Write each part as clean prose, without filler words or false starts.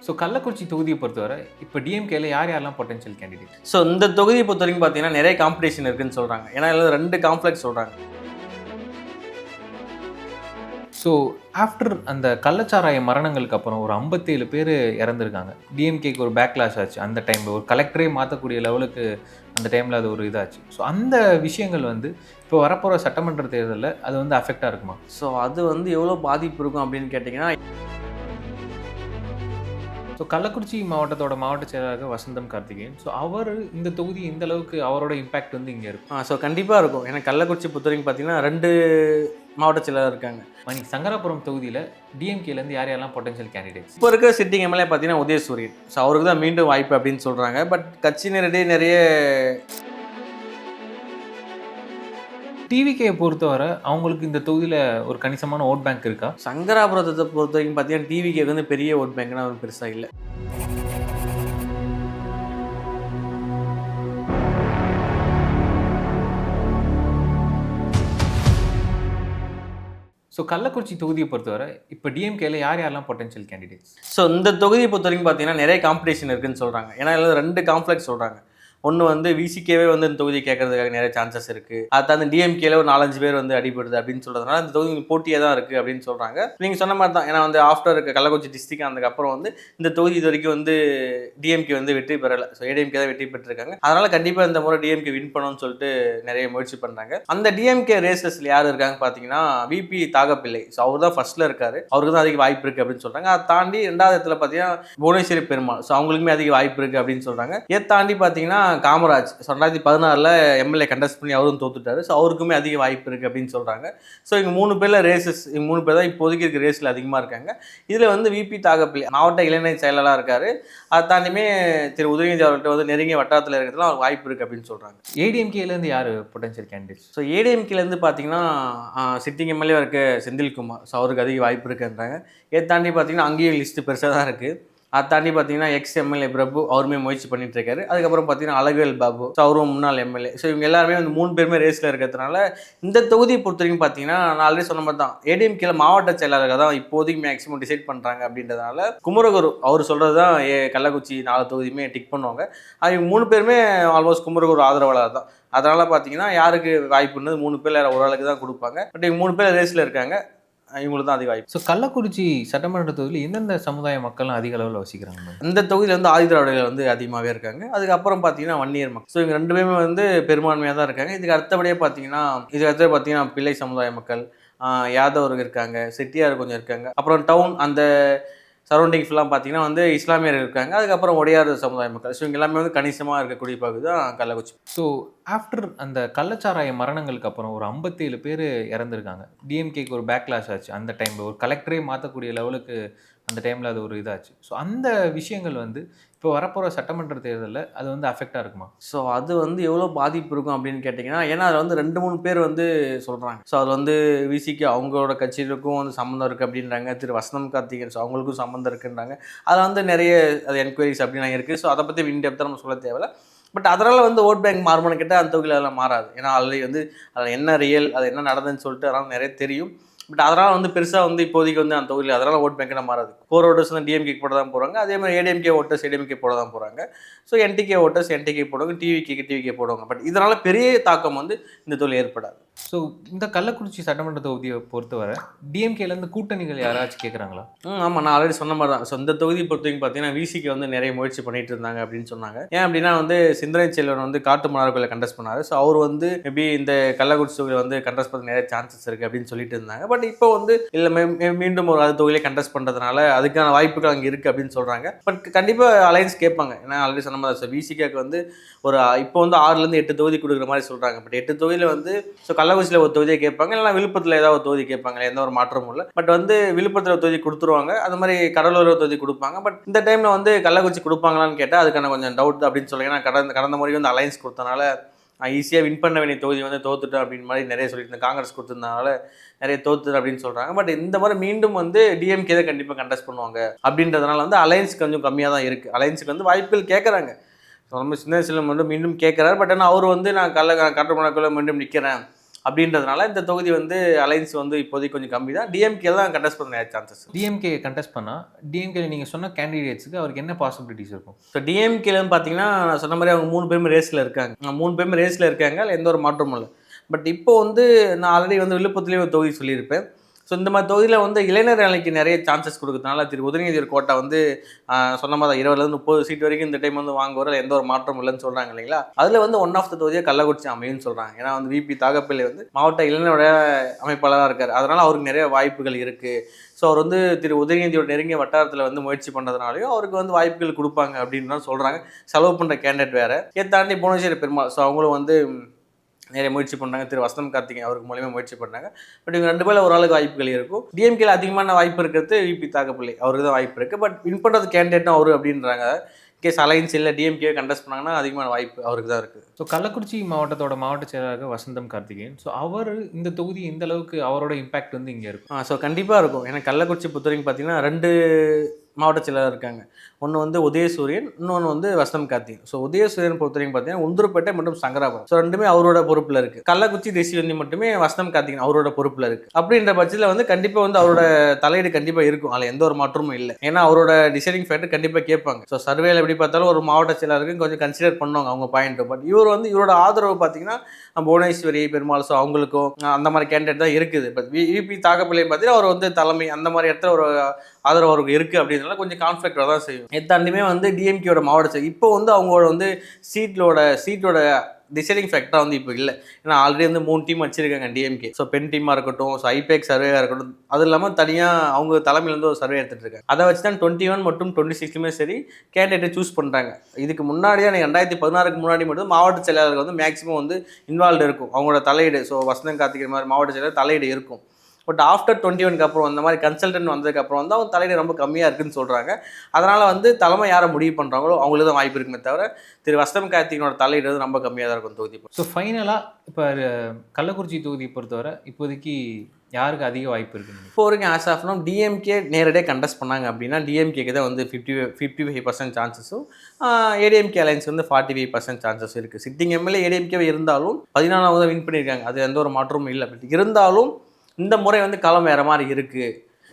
So Kallakurichi தொகுதியை பொறுத்தவரை இப்போ டிஎம்கேல யாரெல்லாம் பொட்டன்ஷியல் கேண்டிடேட்? ஸோ இந்த தொகுதியை பொறுத்த வரைக்கும் பார்த்தீங்கன்னா நிறைய காம்படிஷன் இருக்குன்னு சொல்கிறாங்க. ஏன்னா இதில் 2 காம்ப்ளெக்ஸ் சொல்கிறாங்க. ஸோ ஆஃப்டர் அந்த கள்ளச்சாராய மரணங்களுக்கு அப்புறம் ஒரு 57 பேர் இறந்துருக்காங்க. டிஎம்கேக்கு ஒரு பேக்லாஷ் ஆச்சு. அந்த டைமில் ஒரு கலெக்டரே மாற்றக்கூடிய லெவலுக்கு அந்த டைமில் அது ஒரு இதாச்சு. ஸோ அந்த விஷயங்கள் இப்போ வரப்போகிற சட்டமன்ற தேர்தலில் அது அஃபெக்டாக இருக்குமா? ஸோ அது எவ்வளோ பாதிப்பு இருக்கும் அப்படின்னு கேட்டிங்கன்னா, ஸோ கள்ளக்குறிச்சி மாவட்டத்தோட மாவட்ட செயலாளர் வசந்தம் கார்த்திகேயன். ஸோ அவர் இந்த தொகுதி இந்த அளவுக்கு அவரோட இம்பாக்ட் இங்கே இருக்கும். ஸோ கண்டிப்பாக இருக்கும். ஏன்னா கள்ளக்குறிச்சி பொறுத்த வரைக்கும் பார்த்தீங்கன்னா 2 மாவட்ட செயலாளர் இருக்காங்க. மணி சங்கராபுரம் தொகுதியில் டிஎம்கேலேருந்து யாரெல்லாம் பொட்டன்ஷியல் கேண்டிடேட்ஸ்? இப்போ இருக்க சிட்டிங் எம்எல்ஏ பார்த்தீங்கன்னா உதயசூரியன். ஸோ அவருக்கு தான் மீண்டும் வாய்ப்பு அப்படின்னு சொல்கிறாங்க. பட் கட்சியினரிடையே நிறைய டிவிகேயை பொறுத்தவரை அவங்களுக்கு இந்த தொகுதியில் ஒரு கணிசமான ஓட் பேங்க் இருக்கா? சங்கராபுரத்தை பொறுத்த வரைக்கும் பார்த்தீங்கன்னா டிவிகேக்கு பெரிய ஓட் பேங்க்னா பெருசாக இல்லை. ஸோ கள்ளக்குறிச்சி தொகுதியை பொறுத்தவரை இப்போ டிஎம்கேல யாரெல்லாம் பொட்டன்ஷியல் கேண்டிடேட்ஸ்? ஸோ இந்த தொகுதியை பொறுத்த வரைக்கும் பார்த்தீங்கன்னா நிறைய காம்படிஷன் இருக்குன்னு சொல்கிறாங்க. ஏன்னா இதில் 2 காம்ப்ளெக்ஸ் சொல்கிறாங்க. ஒன்று விசிகேவே இந்த தொகுதி கேட்கறதுக்காக நிறைய சான்சஸ் இருக்குது. அது தாண்டி டிஎம்கேல ஒரு 4-5 பேர் அடிபடுது அப்படின்னு சொல்கிறதுனால இந்த தொகுதி போட்டியாக தான் இருக்குது அப்படின்னு சொல்கிறாங்க. நீங்கள் சொன்ன மாதிரி தான். ஏன்னா ஆஃப்டர் கள்ளக்குறிச்சி டிஸ்ட்ரிக்ட் அதுக்கப்புறம் இந்த தொகுதி இது வரைக்கும் டிஎம்கே வெற்றி பெறலை. ஸோ ஏடிஎம்கே தான் வெற்றி பெற்றிருக்காங்க. அதனால் கண்டிப்பாக இந்த முறை டிஎம்கே வின் பண்ணணும்னு சொல்லிட்டு நிறைய முயற்சி பண்ணுறாங்க. அந்த டிஎம்கே ரேசஸில் யார் இருக்காங்க பார்த்தீங்கன்னா விபி தாகப்பிள்ளை. ஸோ அவர் தான் ஃபர்ஸ்ட்டில் இருக்காரு. அவருக்கு தான் அதிக வாய்ப்பு இருக்குது அப்படின்னு சொல்கிறாங்க. அதை தாண்டி 2வது இடத்துல பார்த்தீங்கன்னா புவனேஸ்வரி பெருமாள். ஸோ அவங்களுக்குமே அதிக வாய்ப்பு இருக்குது அப்படின்னு சொல்கிறாங்க. இதை தாண்டி பார்த்தீங்கன்னா காமராஜ் 2016 எம்எல்ஏ கண்டஸ்ட் பண்ணி அவரும் தோத்துட்டாரு. ஸோ அவருக்குமே அதிக வாய்ப்பு இருக்குது அப்படின்னு சொல்கிறாங்க. ஸோ இவங்க 3 பேரில் ரேசஸ், இவங்க 3 பேர் தான் இப்போதைக்கு இருக்க ரேஸில் அதிகமாக இருக்காங்க. இதில் விபி தாகப்பிள்ளை மாவட்ட இளைஞர் செயலாளராக இருக்கார். அதை தாண்டியுமே திரு உதயநிதி அவர்கிட்ட நெருங்கிய வட்டாரத்தில் இருக்கிறதுலாம் அவருக்கு வாய்ப்பு இருக்குது அப்படின்னு சொல்கிறாங்க. ஏடிஎம்கேலேருந்து யார் பொட்டன்ஷியல் கேண்டிடேட்ஸ்? ஸோ ஏடிஎம்கேலேருந்து பார்த்தீங்கன்னா சிட்டிங் எம்எல்ஏ இருக்க செந்தில்குமார். ஸோ அவருக்கு அதிக வாய்ப்பு இருக்குன்றாங்க. இதை தாண்டி பார்த்தீங்கன்னா அங்கேயும் லிஸ்ட்டு பெருசாக தான் இருக்குது. அதை தாண்டி பார்த்தீங்கன்னா எம்எல்ஏ பிரபு அவருமே முயற்சி பண்ணிட்டு இருக்காரு. அதுக்கப்புறம் பார்த்தீங்கன்னா அழகுவேல் பாபு. ஸோ அவரும் முன்னாள் எம்எல்ஏ. ஸோ இவங்க எல்லாருமே 3 பேருமே ரேஸில் இருக்கிறதுனால இந்த தொகுதியை பொறுத்த வரைக்கும் பார்த்தீங்கன்னா நான் ஆல்ரெடி சொன்ன மாதிரி தான் ஏடிஎம்கேல மாவட்ட செயலாளர்கள் தான் இப்போதைக்கு மேக்ஸிமம் டிசைட் பண்ணுறாங்க அப்படின்றதுனால குமரகுரு அவர் சொல்கிறது தான் கள்ளக்குறிச்சி 4 தொகுதியுமே டிக் பண்ணுவாங்க. அவங்க 3 பேருமே ஆல்மோஸ்ட் குமரகுரு ஆதரவாளர் தான். அதனால் பார்த்தீங்கன்னா யாருக்கு வாய்ப்புன்னு 3 பேர் ஒரு ஆளுக்கு தான் கொடுப்பாங்க. பட் இவங்க 3 பேர் ரேஸில் இருக்காங்க. இவங்களுக்கு தான் அதிக வாய்ப்பு. ஸோ கள்ளக்குறிச்சி சட்டமன்ற தொகுதியில் எந்தெந்த சமுதாய மக்கள்லாம் அதிக அளவில் வசிக்கிறாங்க? இந்த தொகுதியில் ஆதிதிராவிடர்கள் அதிகமாகவே இருக்காங்க. அதுக்கப்புறம் பார்த்தீங்கன்னா வன்னியர் மக்கள். ஸோ இவங்க 2 பேருமே பெரும்பான்மையாக தான் இருக்காங்க. இதுக்கு அடுத்தபடியாக பார்த்தீங்கன்னா பிள்ளை சமுதாய மக்கள், யாதவர்கள் இருக்காங்க, செட்டியார் கொஞ்சம் இருக்காங்க. அப்புறம் டவுன் அந்த சரௌண்டிங் ஃபுல்லாக பார்த்தீங்கன்னா இஸ்லாமியர்கள் இருக்காங்க. அதுக்கப்புறம் ஒடையார் சமுதாய மக்கள். ஸோ இவங்க எல்லாமே கணிசமாக இருக்கக்கூடிய பகுதி தான் கள்ளக்குறிச்சி. ஸோ ஆஃப்டர் அந்த கள்ளச்சாராய மரணங்களுக்கு அப்புறம் ஒரு 57 பேர் இறந்துருக்காங்க. டிஎம்கேக்கு ஒரு பேக்லாஷ் ஆச்சு. அந்த டைமில் ஒரு கலெக்டரே மாற்றக்கூடிய லெவலுக்கு அந்த டைமில் அது ஒரு இதாச்சு. ஸோ அந்த விஷயங்கள் இப்போ வரப்போகிற சட்டமன்ற தேர்தலில் அது அஃபெக்டாக இருக்குமா? ஸோ அது எவ்வளோ பாதிப்பு இருக்கும் அப்படின்னு கேட்டிங்கன்னா, ஏன்னா அதில் 2-3 பேர் சொல்கிறாங்க. ஸோ அது விசிக்கு அவங்களோட கட்சிகளுக்கும் சம்மந்தம் இருக்குது அப்படின்றாங்க. திரு வசந்தம் கார்த்திகேயன். ஸோ அவங்களுக்கும் சம்மந்தம் இருக்குன்றாங்க. அதில் நிறைய அது என்கொயரிஸ் அப்படிலாம் இருக்குது. ஸோ அதை பற்றி இன்டெப்த்தாக நம்ம சொல்ல தேவையில்ல. பட் அதனால் ஓட் பேங்க் மாறுமானு கேட்டால் அந்த தொகுதியில் அதெல்லாம் மாறாது. ஏன்னா ஆல்ரெடி அதில் என்ன ரியல், அது என்ன நடந்துன்னு சொல்லிட்டு அதெல்லாம் நிறைய தெரியும். பட் அதனால் பெருசாக இப்போதைக்கு அந்த தொகுதியில் அதனால் ஓட் பேங்க்லாம் மாறாது. கோர் ஓட்டர்ஸ் டிஎம்கே போட தான் போகிறாங்க. அதே மாதிரி ஏடிஎம்கே ஓட்டர்ஸ் ஏடிஎம்கே போட தான் போகிறாங்க. ஸோ என்டிகே ஓட்டர்ஸ் என்டிகே போடுவாங்க, டிவிகே போடுவாங்க. பட் இதனால் பெரிய தாக்கம் இந்த தொழில் ஏற்படாது. ஸோ இந்த கள்ளக்குறிச்சி சட்டமன்ற தொகுதியை பொறுத்தவரை டிஎம்கேலேருந்து கூட்டணிகள் யாராச்சும் கேட்குறாங்களா? ஆமாம், நான் ஆல்ரெடி சொன்ன மாதிரி தான். ஸோ இந்த தொகுதியை பொறுத்தவரைக்கும் பார்த்தீங்கன்னா விசிக்கு நிறைய முயற்சி பண்ணிட்டு இருந்தாங்க அப்படின்னு சொன்னாங்க. ஏன் அப்படின்னா சிந்தனை செல்வன் காட்டு மன்னார்கோயிலை கண்டஸ்ட் பண்ணார். ஸோ அவர் மேபி இந்த கள்ளக்குறிச்சி தொகுதியில் கண்டஸ்ட் பண்ண நிறைய சான்சஸ் இருக்குது அப்படின்னு சொல்லிட்டு இருந்தாங்க. பட் இப்போ இல்லை மீண்டும் ஒரு அது தொகுதியிலே கண்டஸ்ட் பண்ணுறதுனால அதுக்கான வாய்ப்புகள் அங்கே இருக்குது அப்படின்னு சொல்கிறாங்க. பட் கண்டிப்பாக அலையன்ஸ் கேட்பாங்க. ஏன்னா ஆல்ரெடி சொன்ன மாதிரி விசிகாக்கு ஒரு இப்போ 6லேருந்து 8 தொகுதி கொடுக்குற மாதிரி சொல்கிறாங்க. பட் 8 தொகுதியில் ஸோ கள்ளக்குறிச்சியில் ஒரு தொகுதியை கேட்பாங்க, இல்லைனா விழுப்புரத்தில் ஏதாவது ஒரு தொகுதி கேட்பாங்க. எந்த ஒரு மாற்றமும் இல்லை. பட் விழுப்புரத்தில் ஒரு தொகுதி கொடுத்துருவாங்க. அது மாதிரி கடலூர் தொகுதி கொடுப்பாங்க. பட் இந்த டைமில் கள்ளக்குறிச்சி கொடுப்பாங்களான்னு கேட்டால் அதுக்கான கொஞ்சம் டவுட் அப்படின்னு சொல்லுங்க. ஏன்னா கடந்த முறை அலையன்ஸ் கொடுத்தனால ஈஸியாக வின் பண்ண வேண்டிய தொகுதி தோத்துட்டோம் அப்படின்னு மாதிரி நிறைய சொல்லிட்டு காங்கிரஸ் கொடுத்ததுனால நிறைய தோத்துட்டு அப்படின்னு சொல்கிறாங்க. பட் இந்த மாதிரி மீண்டும் டிஎம்கே தான் கண்டிப்பாக கண்டஸ்ட் பண்ணுவாங்க அப்படின்றதுனால அலையன்ஸ் கொஞ்சம் கம்மியாக தான் இருக்குது. அலையன்ஸுக்கு வாய்ப்புகள் கேட்குறாங்க. ஸோ நம்ம சின்ன செல்வம் மீண்டும் கேட்குறாரு. பட் ஆனால் அவர் நான் காட்டுமன்னார்கோயிலில் மீண்டும் நிற்கிறேன் அப்படின்றதுனால இந்த தொகுதி வந்து அலைன்ஸ் வந்து இப்போதைக்கு கொஞ்சம் கம்மி தான். டிஎம்கே தான் கண்டெஸ்ட் பண்ண சான்சஸ். டிஎம்கே கண்டெஸ்ட் பண்ணா, டிஎம்கே நீங்க சொன்ன கேண்டிடேட்ஸ்க்கு அவருக்கு என்ன பாசிபிலிட்டிஸ் இருக்கும்? ஸோ டிஎம்கேலன்னு பார்த்தீங்கன்னா நான் சொன்ன மாதிரி அவங்க 3 பேருமே ரேஸில் இருக்காங்க. 3 பேருமே ரேஸில் இருக்காங்க. அதில் எந்த ஒரு மாற்றமும் இல்லை. பட் இப்போ வந்து நான் ஆல்ரெடி வந்து விழுப்புரத்துலேயே ஒரு தொகுதி சொல்லியிருப்பேன். ஸோ இந்த மாதிரி தொகுதியில் வந்து இளைஞர் அணிக்கு நிறைய சான்சஸ் கொடுக்கறதுனால திரு உதயநிதி கோட்டா வந்து சொன்ன மாதிரி 20லேருந்து 30 சீட் வரைக்கும் இந்த டைம் வந்து வாங்குவார், எந்த ஒரு மாற்றமும் இல்லைன்னு சொல்கிறாங்க இல்லைங்களா. அதில் வந்து ஒன் ஆஃப் த தொகுதியாக கள்ளக்குறிச்சி அமையும்னு சொல்கிறாங்க. ஏன்னா வந்து விபி தாகப்பிள்ளை வந்து மாவட்ட இளைஞரோட அமைப்பாளராக இருக்கார். அதனால் அவருக்கு நிறைய வாய்ப்புகள் இருக்குது. ஸோ அவர் வந்து திரு உதயநிதியோட நெருங்கிய வட்டாரத்தில் வந்து முயற்சி பண்ணுறதுனாலையும் அவருக்கு வந்து வாய்ப்புகள் கொடுப்பாங்க அப்படின்னு தான் சொல்கிறாங்க. செலவு பண்ணுற கேண்டிடேட் வேறு. இதை தாண்டி புவனேஸ்வரி பெருமாள், ஸோ அவங்களும் வந்து நிறைய முயற்சி பண்ணாங்க. திரு வசந்தம் கார்த்திகேயன் அவருக்கு மூலியமாக முயற்சி பண்ணாங்க. பட் இவங்க 2 பேரில் ஒரு ஆளுக்கு வாய்ப்புகள் இருக்கும். டிஎம்கேல அதிகமான வாய்ப்பு இருக்கிறது விபி தாகப்பிள்ளை, அவருக்கு தான் வாய்ப்பு இருக்குது. பட் வின் பண்ணுறது கேண்டிடேட்டும் அவரு அப்படின்றாங்க. கேஸ் அலைன்ஸ் இல்லை டிஎம்கே கண்டெஸ்ட் பண்ணாங்கன்னா அதிகமான வாய்ப்பு அவருக்கு தான் இருக்குது. ஸோ கள்ளக்குறிச்சி மாவட்டத்தோட மாவட்ட செயலாளர் வசந்தம் கார்த்திகேயன். ஸோ அவர் இந்த தொகுதி எந்த அளவுக்கு அவரோட இம்பாக்ட் வந்து இங்கே இருக்கும்? ஸோ கண்டிப்பாக இருக்கும். ஏன்னா கள்ளக்குறிச்சி பொறுத்தவரைக்கும் பார்த்தீங்கன்னா 2 மாவட்ட செயலாளர் இருக்காங்க. ஒன்று வந்து உதயசூரியன், இன்னொன்று வந்து வசந்தம் கார்த்திகேயன். ஸோ உதயசூரியன் பொறுத்தவரைக்கும் பார்த்தீங்கன்னா உளுந்தூர்பேட்டை மற்றும் சங்கராபுரம், ஸோ 2மே அவரோட பொறுப்பில் இருக்குது. கள்ளக்குறிச்சி தேசியவந்தி மட்டுமே வசந்தம் கார்த்திகேயன் அவரோட பொறுப்பில் இருக்குது. அப்படின்ற பட்சத்தில் வந்து கண்டிப்பாக வந்து அவரோட தலையீடு கண்டிப்பாக இருக்கும். அதில் எந்த ஒரு மாற்றமும் இல்லை. ஏன்னா அவரோட டிசைடிங் ஃபேக்டர் கண்டிப்பாக கேட்பாங்க. ஸோ சர்வேல எப்படி பார்த்தாலும் ஒரு மாவட்ட செயலாளருக்கு கொஞ்சம் கன்சிடர் பண்ணுவாங்க அவங்க பாயிண்ட். பட் இவர் வந்து இவரோட ஆதரவு பார்த்தீங்கன்னா புவனேஸ்வரி பெருமாள், ஸோ அவங்களுக்கும் அந்த மாதிரி கேண்டிடேட் தான் இருக்குது. பட் விபி தாகப்பிள்ளை பார்த்தீங்கன்னா அவர் வந்து தலைமை அந்த மாதிரி இடத்துல ஒரு ஆதரவு அவருக்கு இருக்குது. அப்படின்றதுனால கொஞ்சம் கான்ஃப்ளிக்ட் தான் செய்யும். எத்தாண்டுமே வந்து டிஎம்கேயோட மாவட்ட இப்போ வந்து அவங்களோட வந்து சீட்டோட டிசைடிங் ஃபேக்டராக வந்து இப்போ இல்லை. ஏன்னா ஆல்ரெடி வந்து 3 டீம் வச்சிருக்காங்க டிஎம்கே. ஸோ பென் டீமாக இருக்கட்டும், ஸோ ஐபேக் சர்வேவாக இருக்கட்டும், அது இல்லாமல் தனியாக அவங்க தலைமையிலேருந்து ஒரு சர்வே எடுத்துகிட்டு இருக்காங்க. அதை வச்சு தான் 21 மற்றும் 26லுமே சரி கேண்டிடேட்டை சூஸ் பண்ணுறாங்க. இதுக்கு முன்னாடியே 2016க்கு முன்னாடி மட்டும் மாவட்ட செயலாளர்கள் வந்து மேக்ஸிமம் வந்து இன்வால்வ் இருக்கும் அவங்களோட தலையீடு. ஸோ வசந்தம் கார்த்திகேயன் மாதிரி மாவட்ட செயலாளர் தலையீடு இருக்கும். பட் ஆஃப்டர் 21க்கு அப்புறம் அந்த மாதிரி கன்சல்டன்ட் வந்ததுக்கப்புறம் வந்து அவங்க தலையீடு ரொம்ப கம்மியாக இருக்குதுன்னு சொல்கிறாங்க. அதனால் வந்து தலைமை யாரை முடிவு பண்ணுறாங்களோ அவங்களுக்கு தான் வாய்ப்பு இருக்குமே தவிர திரு வசந்தம் கார்த்திகேயனோட தலையீடு வந்து ரொம்ப கம்மியாக தான் இருக்கும் தொகுதி. ஸோ ஃபைனலாக இப்போ கள்ளக்குறிச்சி தொகுதியை பொறுத்தவரை இப்போதைக்கு யாருக்கு அதிக வாய்ப்பு இருக்குது? இப்போ வரைக்கும் ஆஸ் ஆஃப் நோ டிஎம்கே நேரடியாக கண்டெஸ்ட் பண்ணாங்க அப்படின்னா டிஎம்கேக்கு தான் வந்து 55% சான்சஸும், ஏடிஎம்கே அலைன்ஸ் வந்து 45% சான்சஸ் இருக்குது. சிட்டிங் எம்எல்ஏ ஏடிஎம்கே இருந்தாலும் 14வது வின் பண்ணியிருக்காங்க. அது எந்த ஒரு மாற்றமும் இல்லை. பட் இருந்தாலும் இந்த முறை வந்து களம் வேறு மாதிரி இருக்குது.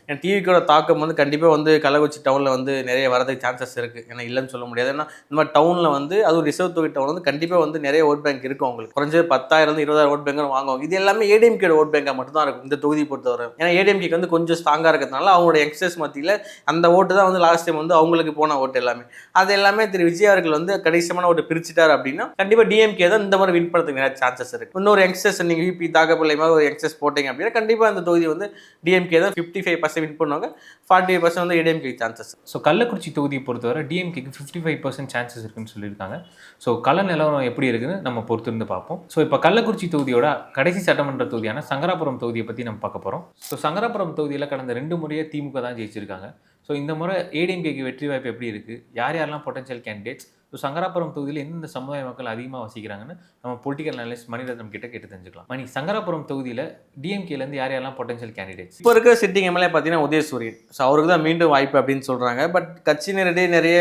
ஏன்னா டிவிக்கோட தாக்கம் வந்து கண்டிப்பாக வந்து கள்ளக்குறிச்சி டவுனில் வந்து நிறைய வரதுக்கு சான்சஸ் இருக்குது. ஏன்னா இல்லைன்னு சொல்ல முடியாது. ஏன்னா இந்த மாதிரி டவுனில் வந்து அதுவும் ரிசர்வ் தொகுதி டவுன் வந்து கண்டிப்பாக வந்து நிறைய ஓட் பேங்க் இருக்கும். அவங்களுக்கு குறைஞ்சது 10,000 20,000 ஓட் பேங்க் வாங்குவாங்க. இது எல்லாமே ஏடிஎம்கே ஓட் பேங்காக மட்டும்தான் இருக்கும் இந்த தொகுதி பொறுத்தவரை. ஏன்னா ஏடிஎம்கேக்கு வந்து கொஞ்சம் ஸ்ட்ராங்காக இருக்கிறதுனால அவங்களோட யங்ஸ்டர்ஸ் மத்தியில் அந்த ஓட்டு தான் வந்து லாஸ்ட் டைம் வந்து அவங்களுக்கு போன ஓட்டு எல்லாமே. அது எல்லாமே திரு விஜய் அவர்கள் வந்து கணிசமான ஓட்டு பிரிச்சுட்டார் அப்படின்னா கண்டிப்பாக டிஎம்கே தான் இந்த மாதிரி வின் பண்ணுறதுக்கு நிறைய சான்சஸ் இருக்குது. இன்னொரு யங்ஸ்டர்ஸ் நீங்கள் விபி தாகப்பிள்ளை மாதிரி ஒரு யங்ஸ்டர்ஸ் போட்டிங்க அப்படின்னா கண்டிப்பாக அந்த தொகுதி வந்து டிஎம்கே தான் 55% வின் பண்ணுவாங்க, 45% வந்து ஏடிஎம்கே சான்சஸ். ஸோ கள்ளக்குறிச்சி தொகுதியை பொறுத்தவரை டிஎம்கேக்கு 55% சான்சஸ் இருக்குன்னு சொல்லியிருக்காங்க. ஸோ கள நிலவரம் எப்படி இருக்குன்னு நம்ம பொறுத்திருந்து பார்ப்போம். ஸோ இப்போ கள்ளக்குறிச்சி தொகுதியோட கடைசி சட்டமன்ற தொகுதியான சங்கராபுரம் தொகுதியை பற்றி நம்ம பார்க்க போகிறோம். ஸோ சங்கராபுரம் தொகுதியில் கடந்த 2 முறையாக திமுக தான் ஜெயிச்சிருக்காங்க. ஸோ இந்த முறை ஏடிஎம்கேக்கு வெற்றி வாய்ப்பு எப்படி இருக்குது, யார் யாரெல்லாம் பொட்டன்ஷியல் கேண்டிடேட்ஸ், ஸோ சங்கராபுரம் தொகுதியில் எந்தெந்த சமுதாய மக்கள் அதிகமாக வசிக்கிறாங்கன்னு நம்ம பொலிட்டிக்கல் அனலிஸ்ட் மணிரத்னம் கிட்ட கேட்டு தெரிஞ்சுக்கலாம். மணி, சங்கராபுரம் தொகுதியில் டிஎம்கேலேருந்து யார் யாரெல்லாம் பொட்டன்ஷியல் கேண்டிடேட்ஸ்? இப்போ இருக்க சிட்டிங் எம்எல்ஏ பார்த்தீங்கன்னா உதயசூரியன். ஸோ அவருக்கு தான் மீண்டும் வாய்ப்பு அப்படின்னு சொல்கிறாங்க. பட் கட்சியினரிடையே நிறைய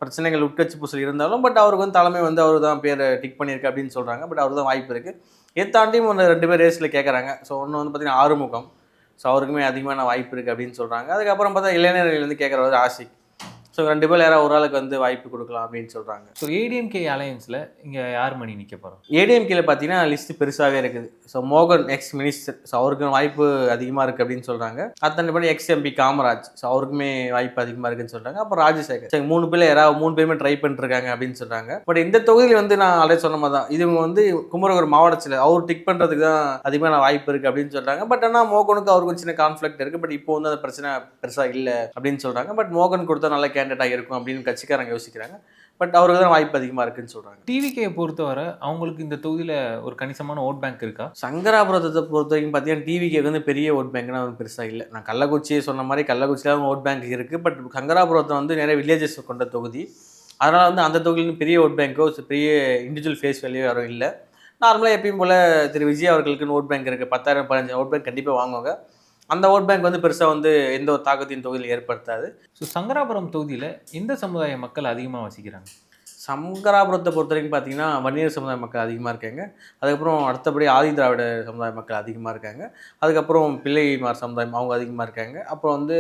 பிரச்சனைகள் உட்கட்சி பூசல் இருந்தாலும் பட் அவருக்கு வந்து தலைமை வந்து அவர் தான் பேர் டிக் பண்ணியிருக்கு அப்படின்னு சொல்கிறாங்க. பட் அவருக்கு தான் வாய்ப்பு இருக்குது. எத்தாண்டியும் 2 பேர் ரேஸில் கேட்குறாங்க. ஸோ ஒன்று வந்து பார்த்தீங்கன்னா ஆறுமுகம். ஸோ அவருக்குமே அதிகமான வாய்ப்பு இருக்குது அப்படின்னு சொல்கிறாங்க. அதுக்கப்புறம் பார்த்தா இளைஞர்கள் வந்து கேட்குறவர் ஆஷிக். ஸோ 2 பேர் யாராவது ஒரு ஆளுக்கு வந்து வாய்ப்பு கொடுக்கலாம் அப்படின்னு சொல்கிறாங்க. ஸோ ஏடிஎம்கே அலையன்ஸில் இங்கே யார் மணி நிற்க போகிறோம்? ஏடிஎம்கேல பார்த்தீங்கன்னா லிஸ்ட்டு பெருசாகவே இருக்குது. ஸோ மோகன் எக்ஸ் மினிஸ்டர், ஸோ அவருக்கு வாய்ப்பு அதிகமாக இருக்குது அப்படின்னு சொல்கிறாங்க. அத்தனை எக்ஸ் எம்பி காமராஜ், ஸோ அவருக்குமே வாய்ப்பு அதிகமாக இருக்குன்னு சொல்கிறாங்க. அப்புறம் ராஜசேகர். சரி 3 பேர் யாராவது 3 பேருமே ட்ரை பண்ணிருக்காங்க அப்படின்னு சொல்கிறாங்க. பட் இந்த தொகுதியில் வந்து நான் ஆல்ரெடி சொன்ன மாதிரி தான் இவங்க வந்து குமரகுரு மாவட்டத்தில் அவர் டிக் பண்ணுறதுக்கு தான் அதிகமான வாய்ப்பு இருக்குது அப்படின்னு சொல்கிறாங்க. பட் ஆனால் மோகனுக்கு அவருக்கு சின்ன கான்ஃப்ளிக்ட் இருக்குது. பட் இப்போ வந்து அந்த பிரச்சனை பெருசாக இல்லை அப்படின்னு சொல்கிறாங்க. பட் மோகன் கொடுத்தா நல்ல கேண்டிடேட்டாக இருக்கும் அப்படின்னு கட்சிக்காரங்க யோசிக்கிறாங்க. பட் அவருக்கு தான் வாய்ப்பு அதிகமாக இருக்குன்னு சொல்கிறாங்க. டிவிகே பொறுத்தவரை அவங்களுக்கு இந்த தொகுதியில் ஒரு கணிசமான ஓட் பேங்க் இருக்கா? சங்கராபுரத்தை பொறுத்த வரைக்கும் பார்த்தீங்கன்னா டிவிகே வந்து பெரிய ஓட் பேங்க்னா பெருசாக இல்லை. நான் கள்ளக்குறிச்சியை சொன்ன மாதிரி கள்ளக்குறிச்சியில் ஓட் பேங்க் இருக்குது. பட் சங்கராபுரத்தை வந்து நிறைய வில்லேஜஸ் கொண்ட தொகுதி. அதனால் வந்து அந்த தொகுதியில் பெரிய ஓட் பேங்க்கோ பெரிய இண்டிவிஜுவல் ஃபேஸ் வேல்யூ யாரும் இல்லை. நார்மலாக எப்பயும் போல் திரு விஜய் அவர்களுக்குன்னு ஓட் பேங்க் இருக்குது. 10,000 15 ஓட் பேங்க் கண்டிப்பாக வாங்குவாங்க. அந்த ஓட் பேங்க் வந்து பெருசாக வந்து எந்த ஒரு தாக்கத்தையும் தொகுதியில் ஏற்படுத்தாது. ஸோ சங்கராபுரம் தொகுதியில் எந்த சமுதாய மக்கள் அதிகமாக வசிக்கிறாங்க? சங்கராபுரத்தை பொறுத்த வரைக்கும் பார்த்தீங்கன்னா வன்னியர் சமுதாய மக்கள் அதிகமாக இருக்காங்க. அதுக்கப்புறம் அடுத்தபடி ஆதி திராவிட சமுதாய மக்கள் அதிகமாக இருக்காங்க. அதுக்கப்புறம் பிள்ளைமார் சமுதாயம் அவங்க அதிகமாக இருக்காங்க. அப்புறம் வந்து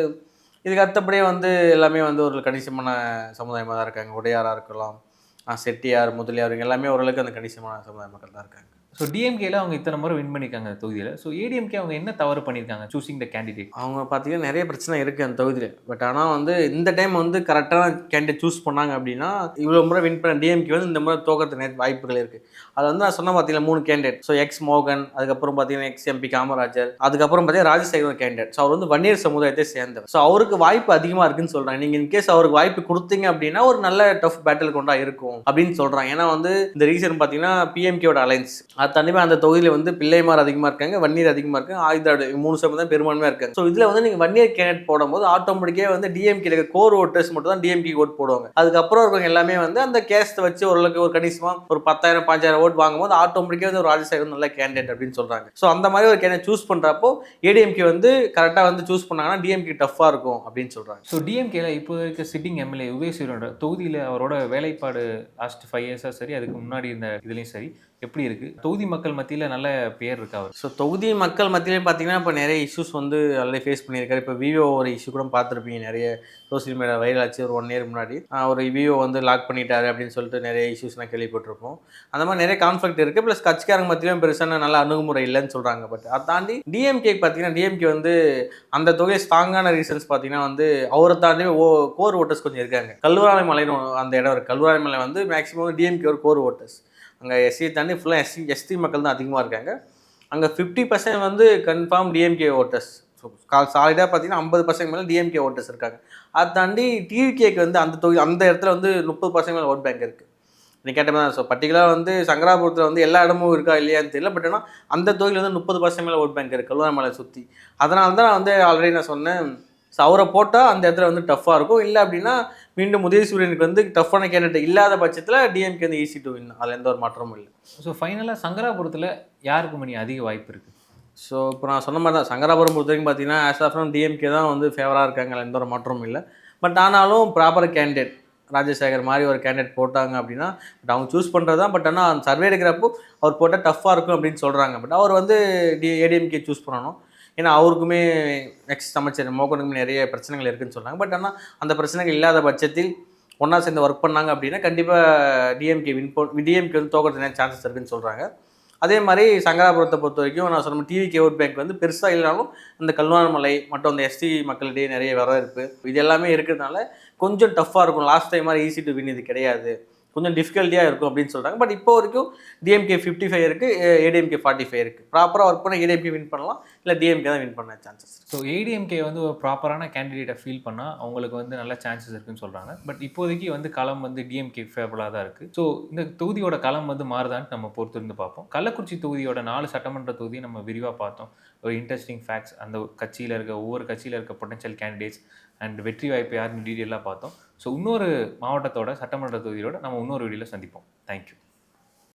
இதுக்கு அடுத்தபடியே வந்து எல்லாமே வந்து ஒரு கணிசமான சமுதாயமாக தான் இருக்காங்க. உடையாராக இருக்கலாம், செட்டியார், முதலியார் இவங்க எல்லாமே ஓரளவுக்கு அந்த கணிசமான சமுதாய மக்கள் தான் இருக்காங்க. ஸோ டிஎம்கேல அவங்க இத்தனை முறை வின் பண்ணியிருக்காங்க அந்த தொகுதியில. ஸோ ஏடிஎம்கே அவங்க என்ன தவறு பண்ணியிருக்காங்க சூசிங் த கேண்டிடேட்? அவங்க பார்த்தீங்கன்னா நெறைய பிரச்சனை இருக்குது அந்த தொகுதியில. பட் ஆனா வந்து இந்த டைம் வந்து கரெக்டான கேண்டிடேட் சூஸ் பண்ணாங்க அப்படின்னா, இவ்வளோ முறை வின் பண்ண டிஎம்கே வந்து இந்த முறை தோக்கறதுக்கு வாய்ப்புகள் இருக்குது. அது வந்து நான் சொன்ன பார்த்தீங்களா 3 கேண்டிடேட். ஸோ எக்ஸ் மோகன், அதுக்கப்புறம் பார்த்தீங்கன்னா எக்ஸ் எம்பி காமராஜர், அதுக்கப்புறம் பார்த்தீங்கன்னா ராஜசேகர் கேண்டிடேட். ஸோ அவர் வந்து வன்னியர் சமுதாயத்தை சேர்ந்தவர். ஸோ அவருக்கு வாய்ப்பு அதிகமாக இருக்குன்னு சொல்றாங்க. நீங்க இன்கேஸ் அவருக்கு வாய்ப்பு கொடுத்தீங்க அப்படின்னா ஒரு நல்ல டஃப் பேட்டில் கொண்டா இருக்கும் அப்படின்னு சொல்றாங்க. ஏன்னா வந்து இந்த ரீசன் பார்த்தீங்கன்னா பிஎம்கேவோட அலைன்ஸ். அது தனிமே அந்த தொகுதியில் வந்து பிள்ளைமார் அதிகமாக இருக்காங்க, வன்னியர் அதிகமாக இருக்காங்க, ஆயுதாடு 3 சமுதாயம் பெரும்பான்மையாக இருக்காங்க. ஸோ இதில் வந்து நீங்கள் வன்னியர் கேண்டிடேட் போடும்போது ஆட்டோமேட்டிக்காக வந்து டிஎம்கே இருக்க கோர் ஓட்டர்ஸ் மட்டும் தான் டிஎம்கே ஓட் போடுவாங்க. அதுக்கப்புறம் இருக்கவங்க எல்லாமே வந்து அந்த கேஸ்ட்டை வச்சு ஓரளவுக்கு ஒரு கணிசமாக ஒரு 10,000 5,000 ஓட் வாங்கும்போது ஆட்டோமேட்டிக்காக வந்து ஒரு ராஜசேகர் நல்ல கேண்டிடேட் அப்படின்னு சொல்கிறாங்க. ஸோ அந்த மாதிரி ஒரு கேண்டிடேட் சூஸ் பண்ணுறப்போ ஏடிஎம்கே வந்து கரெக்டாக வந்து சூஸ் பண்ணாங்கன்னா டிஎம்கே டஃப்பாக இருக்கும் அப்படின்னு சொல்கிறாங்க. ஸோ டிஎம்கேல இப்போ இருக்க சிட்டிங் எம்எல்ஏ உதயசூரியனோட தொகுதியில் அவரோட வேலைப்பாடு லாஸ்ட் 5 இயர்ஸாக சரி, அதுக்கு முன்னாடி இந்த இதுலேயும் சரி எப்படி இருக்கு? தொகுதி மக்கள் மத்தியில் நல்ல பேர் இருக்கா அவர்? ஸோ தொகுதி மக்கள் மத்தியிலே பார்த்தீங்கன்னா இப்போ நிறைய இஷ்யூஸ் வந்து ஆல்ரெடி ஃபேஸ் பண்ணியிருக்காரு. இப்போ விவோ ஒரு இஷ்யூ கூட பார்த்துருப்பீங்க, நிறைய சோசியல் மீடியா வைரல் ஆச்சு ஒரு 1 இயர் முன்னாடி. ஒரு விவோ வந்து லாக் பண்ணிட்டாரு அப்படின்னு சொல்லிட்டு நிறைய இஷ்யூஸ்லாம் கேள்விப்பட்டிருப்போம். அந்த மாதிரி நிறைய கான்ஃப்ளிக்ட் இருக்குது. ப்ளஸ் கட்சிக்காரங்க மத்தியிலும் பெருசான நல்ல அணுகுமுறை இல்லைன்னு சொல்கிறாங்க. பட் அதை தாண்டி டிஎம்கே பார்த்தீங்கன்னா டிஎம்கே வந்து அந்த தொகை ஸ்ட்ராங்கான ரீசன்ஸ் பார்த்தீங்கன்னா வந்து அவரை தாண்டி கோர் ஓட்டர்ஸ் கொஞ்சம் இருக்காங்க. கல்வராலை மலைன்னு அந்த இடம் இருக்குது. கல்வராலை மலை வந்து மேக்ஸிமம் டிஎம்கே ஒரு கோர் ஓட்டர்ஸ். அங்கே எஸ்சியை தாண்டி ஃபுல்லாக எஸ்டி மக்கள் தான் அதிகமாக இருக்காங்க. அங்கே 50% வந்து கன்ஃபார்ம் டிஎம்கே ஓட்டர்ஸ். ஸோ சாலிடாக பார்த்தீங்கன்னா 50% மேலே டிஎம்கே ஓட்டர்ஸ் இருக்காங்க. அதை தாண்டி டிவிகேக்கு வந்து அந்த தொகுதி அந்த இடத்துல வந்து 30% மேலே ஓட் பேங்க் இருக்குது. நீ கேட்ட மாதிரி தான். ஸோ பர்டிகுலராக வந்து சங்கராபுரத்தில் வந்து எல்லா இடமும் இருக்கா இல்லையான்னு தெரியல. பட் ஆனால் அந்த தொகுதியில் வந்து 30% மேலே ஓட் பேங்க் இருக்குது கல்வராமலை சுற்றி. அதனால தான் நான் வந்து ஆல்ரெடி நான் சொன்னேன், ஸோ அவரை போட்டால் அந்த இடத்துல வந்து டஃப்பாக இருக்கும். இல்லை அப்படின்னா மீண்டும் உதயசூரியனுக்கு வந்து டஃப்பான கேண்டிடேட் இல்லாத பட்சத்தில் டிஎம்கே வந்து ஈஸி டு வின். அதில் எந்த ஒரு மாற்றமும் இல்லை. ஸோ ஃபைனலாக சங்கராபுரத்தில் யாருக்கு மணி அதிக வாய்ப்பு இருக்குது? ஸோ இப்போ நான் சொன்ன மாதிரி தான் சங்கராபுரம் பொறுத்த வரைக்கும் பார்த்தீங்கன்னா ஆஸ் ஆஃப் டிஎம்கே தான் வந்து ஃபேவராக இருக்காங்க. அதில் எந்த ஒரு மாற்றமும் இல்லை. பட் ஆனாலும் ப்ராப்பர் கேண்டிடேட் ராஜசேகர் மாதிரி ஒரு கேண்டிடேட் போட்டாங்க அப்படின்னா பட் அவங்க சூஸ் பண்ணுறது தான். பட் ஆனால் அந்த சர்வே எடுக்கிறப்போ அவர் போட்டால் டஃப்பாக இருக்கும் அப்படின்னு சொல்கிறாங்க. பட் அவர் வந்து ஏடிஎம்கே சூஸ் பண்ணணும். ஏன்னா அவருக்குமே நெக்ஸ்ட் அமைச்சர் மோகனுக்குமே நிறைய பிரச்சனைகள் இருக்குதுன்னு சொன்னாங்க. பட் ஆனால் அந்த பிரச்சனைகள் இல்லாத பட்சத்தில் ஒன்றா சேர்ந்து ஒர்க் பண்ணாங்க அப்படின்னா கண்டிப்பாக டிஎம்கே வந்து தோக்கிறதுக்கு நிறைய சான்சஸ் இருக்குதுன்னு சொல்கிறாங்க. அதே மாதிரி சங்கராபுரத்தை பொறுத்த வரைக்கும் நான் சொன்ன டிவிகே ஓட் பேங்க் வந்து பெருசாக இல்லைனாலும் இந்த கல்வராமலை மற்றும் அந்த எஸ்டி மக்களிடையே நிறைய வரவேற்பு இது எல்லாமே இருக்கிறதுனால கொஞ்சம் டஃப்பாக இருக்கும். லாஸ்ட் டைம் மாதிரி ஈஸி டு வின் இது கிடையாது, கொஞ்சம் டிஃபிகல்ட்டியாக இருக்கும் அப்படின்னு சொல்கிறாங்க. பட் இப்போ வரைக்கும் டிஎம்கே 55 இருக்குது, ஏடிஎம்கே 45 இருக்குது. ப்ராப்பராக ஒர்க் பண்ண ஏடிஎம்கே வின் பண்ணலாம், இல்லை டிஎம்கே தான் வின் பண்ண சான்சஸ். ஸோ ஏடிஎம்கே வந்து ஒரு ப்ராப்பரான கேண்டிடேட்டை ஃபீல் பண்ணால் அவங்களுக்கு வந்து நல்ல சான்சஸ் இருக்குன்னு சொல்கிறாங்க. பட் இப்போதைக்கு வந்து களம் வந்து டிஎம்கே ஃபேவரபுளாக தான் இருக்குது. ஸோ இந்த தொகுதியோட களம் வந்து மாறுதான்னு நம்ம பொறுத்திருந்து பார்ப்போம். கள்ளக்குறிச்சி தொகுதியோட 4 சட்டமன்ற தொகுதியை நம்ம விரிவாக பார்த்தோம். ஒரு இன்ட்ரெஸ்டிங் ஃபேக்ட்ஸ், அந்த கட்சியில் இருக்க ஒவ்வொரு கட்சியில் இருக்க பொட்டன்ஷியல் கேண்டிடேட்ஸ் அண்ட் வெற்றி வாய்ப்பு யாருன்னு டீட்டெயிலாக பார்த்தோம். ஸோ இன்னொரு மாவட்டத்தோட சட்டமன்ற தொகுதியோட நம்ம இன்னொரு வீடியோவில் சந்திப்போம். தேங்க்யூ.